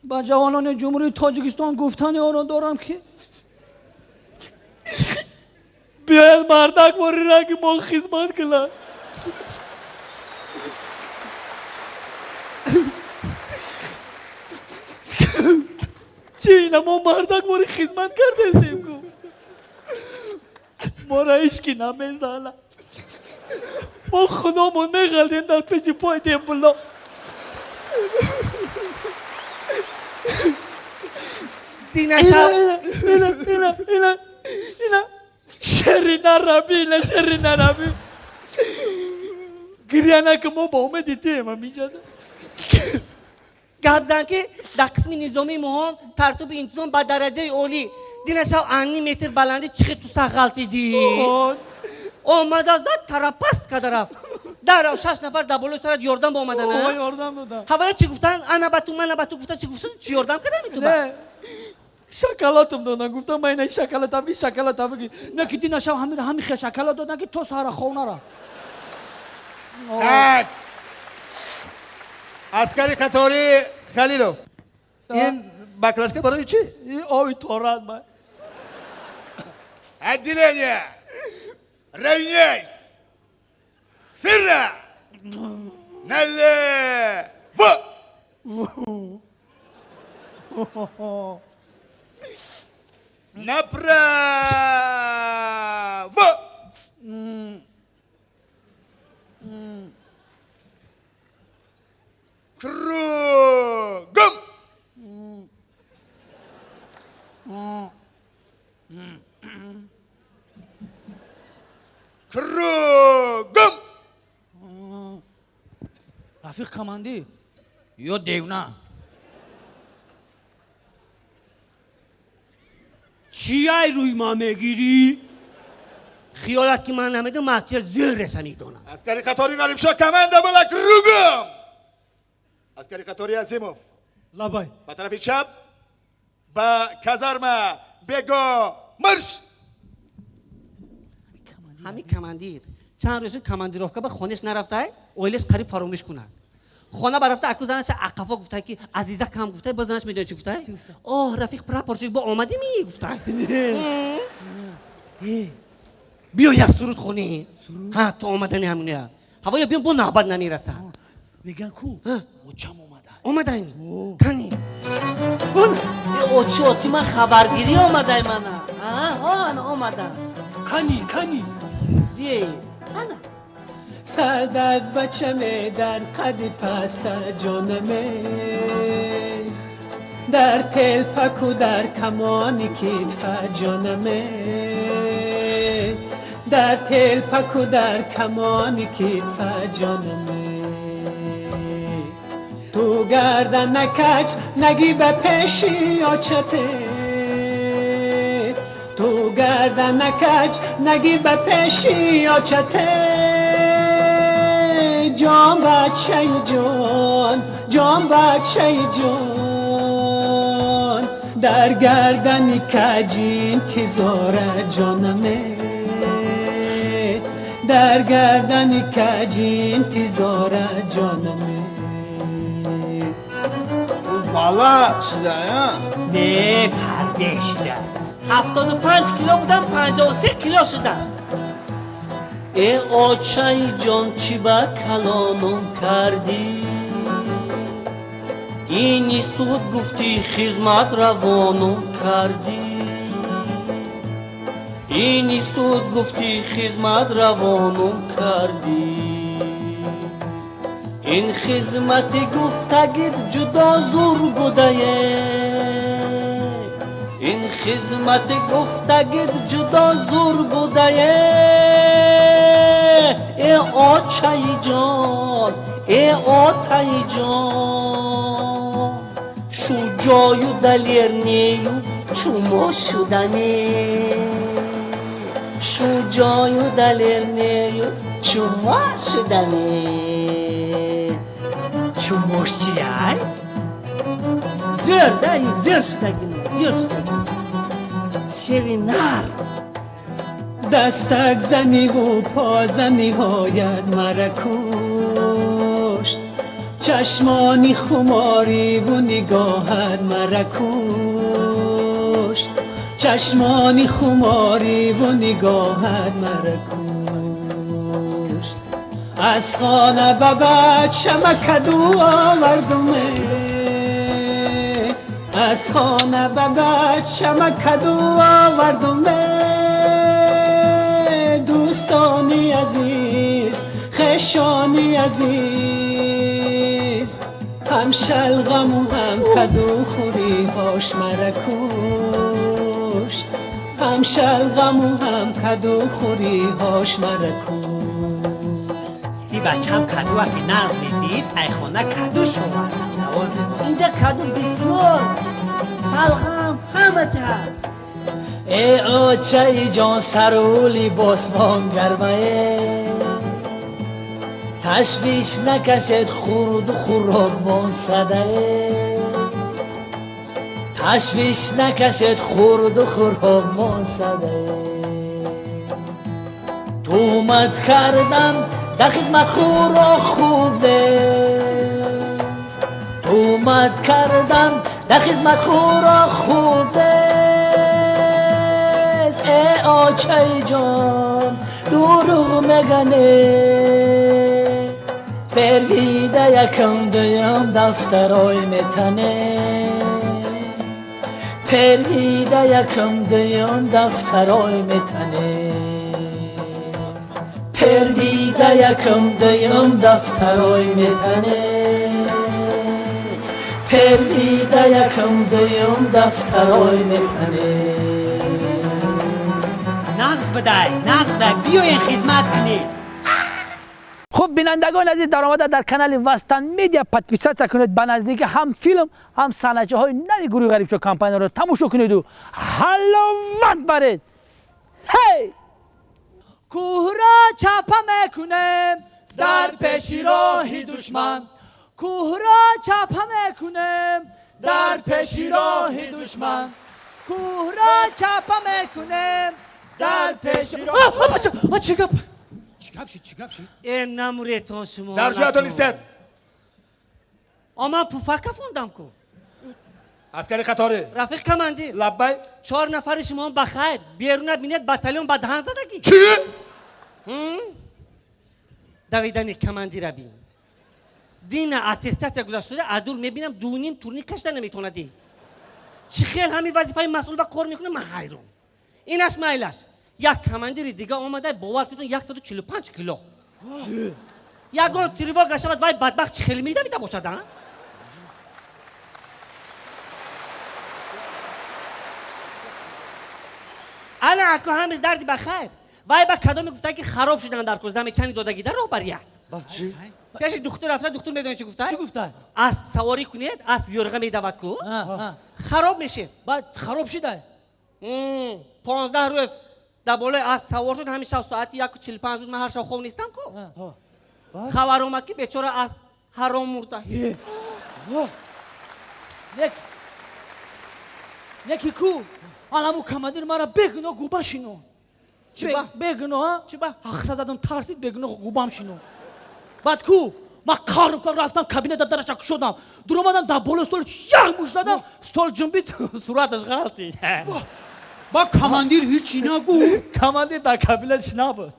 با جوانان جمهوری تاجیکستان گفتن آن دارم که بیاید مردک واری رنگ ما خدمت کنند. چی اینا ما مردک واری خدمت کردیم ما را ایشکی نمیزنه. ما خودمون میغلدیم در پیش پای دیمبلا. اینا شرین عربی گریانه که ما با اومد دیدیم همیشه گبزن که در قسم نظامی مهم ترتیب انتظام با درجه اولی دینشو انی متر بلندی چقدر تو سخالتی دی اومده زد ترپس که رفت در 6 نفر در بالای سرت یاردم با اومدن نه؟ یاردم دادن. هوایی چی گفتن؟ انا با تو من با تو گفتن چی گفتن؟ چی یاردم کردن تو با؟ نه شکلاتم دادن گفتم من این شکلاتم بگی نه که دینا شب همین خیلی شکلات دادن که تو سهر خونه را تک عسکری قطاری خلیلوف این بکلاشکه برای چی؟ آوی تورات من отделение равняйсь сыра налево направо кругом кругом رفیق کماندی یا دیونا چی ای روی ما میگیری؟ خیالت که من نمیدونم مکتر زیرش میدونم عسکری قطاری غریب شاه کمانده بالا کروگم عسکری قطاری عزیموف لابای با طرف چپ با کازارما بگو مرش همین کماندیر چند روز کماندیروفکا به خونش نرفته اویلش قریب فراموش کنه خونه برافته اکو زنش عقفا گفته که عزیزه کم گفته باز زنش میدونه چی گفته اوه رفیق پرپارچه با آمدی می گفته بیا یک سرود خونی ها تو آمدنی همونه هوای بیام با نابد نمیرسه میگن کو اوچم اومدن کنی اوچی من خبرگیری اومدن منه آن اومدن کنی دیه انا سردت بچمه در قد پست جانمه در تل پکو در کمانی کتف جانمه در تل پکو در کمانی کتف جانمه تو گردن نکچ نگی به پیشی آچته تو گردن نکچ نگی به پیشی آچته جان بچه جان بچه جان در گردن کجین تیزاره جانمه در گردن کجین تیزاره جانمه روز بالا شده یا؟ نه پرده شده 75 کیلو بودم 53 کیلو شدم ای آچای جان چی با کلامم کردی این استود گفتی خدمت روانم کردی این استود گفتی خدمت روانم کردی این خدمت گفتگید جدا زور بوده این خدمت گفتگید جدا زور بوده ای آچای جان ای آتای جان شجاعی و دلیرنی و چوما شدنی شجاعی و دلیرنی و چوما شدنی چوماش چیه؟ زیر شدگی شیرینر دستک زنی و پا زنی هایت مرا کشت چشمانی خماری و نگاهت مرا کشت چشمانی خماری و نگاهت مرا کشت از خانه به بچه کدو آوردمه از خانه به بچه کدو آوردمه دوستانی عزیز خشانی عزیز هم شلغم و هم کدو خوری هاش مرا کشت هم شلغم و هم کدو خوری هاش مرا کشت این بچه هم کدو که نغز میدید ای خونه کدو شما اینجا کدو بسیار شلغم همه جهت ای آچه جان سرولی باسمان گرمه تشویش نکشد خورد و خورابان صده تشویش نکشد خورد و خورابان صده تومت کردم در خدمت خورا خوبه تومت کردم در خدمت خورا خوبه ای آچه جان دروغ مگنه پرویده یکم دویم دفترای میتنه پرویده یکم دویم دفترای میتنه پرویده یکم دویم دفترای میتنه پرویده یکم دویم دفترای میتنه نغز بدای نغز بدای بیاین خدمت کنید خب بینندگان عزیز در آمده در کانال وسترن میدیا پادپیسات کنید به نزدیک هم فیلم هم صحنه‌های های نوی گروه غریب شو کمپین رو تماشا کنید و حلاوت برید هی کوه را چپه میکنه در پیش راه دشمن کوه را چپه میکنه در پیش راه دشمن کوه را چپه میکنه در پیش راه چه گپ این نموریتون شما در جهتون استد اما پوفکه فوندم کو عسکری قطاری رفیق کماندیر لبای 4 نفر شما بخیر بیرون بینید بتالیون به دهن زدگی چی؟ دویدن کماندیر بین دین اتستات گذاشته ادور میبینم دونین تورنی کشته نمیتونه دی چی خیل همین وظیفه مسئول با کار میکنه من حیران اینش مایلش یک کماندیر دیگه اومده باور کنید 145 کیلو یگان تریوا گشت وای بدبخت چخیل میده میده باشد ها انا اکو همش دردی بخیر وای با کدام گفته که خراب شدن در کل زمین چنی دادگی در راه بریت چی؟ پیش دکتر رفته دکتر میدونه چی گفته؟ چی گفته؟ اسب سواری کنید اسب یورغه میدود کو خراب میشه بعد خراب شده 15 روز در بالای اسب سوار شد همیشه ساعتی 1:45 بود من هر شب خواب نیستم کو خبر اومد که بیچاره اسب حرام مرده یکی کو آنمو کماندیر مرا بگنو گوبه شینو چی بگنو ها چی با اختا زدم ترسید بگنو گوبم شینو بعد کو من کار رفتم کابینت درشک شدم دور اومدم در بالا استول یک موش دادم استول جنبید صورتش غلطی با کماندیر هیچی نگو کماندیر در کابینتش نبود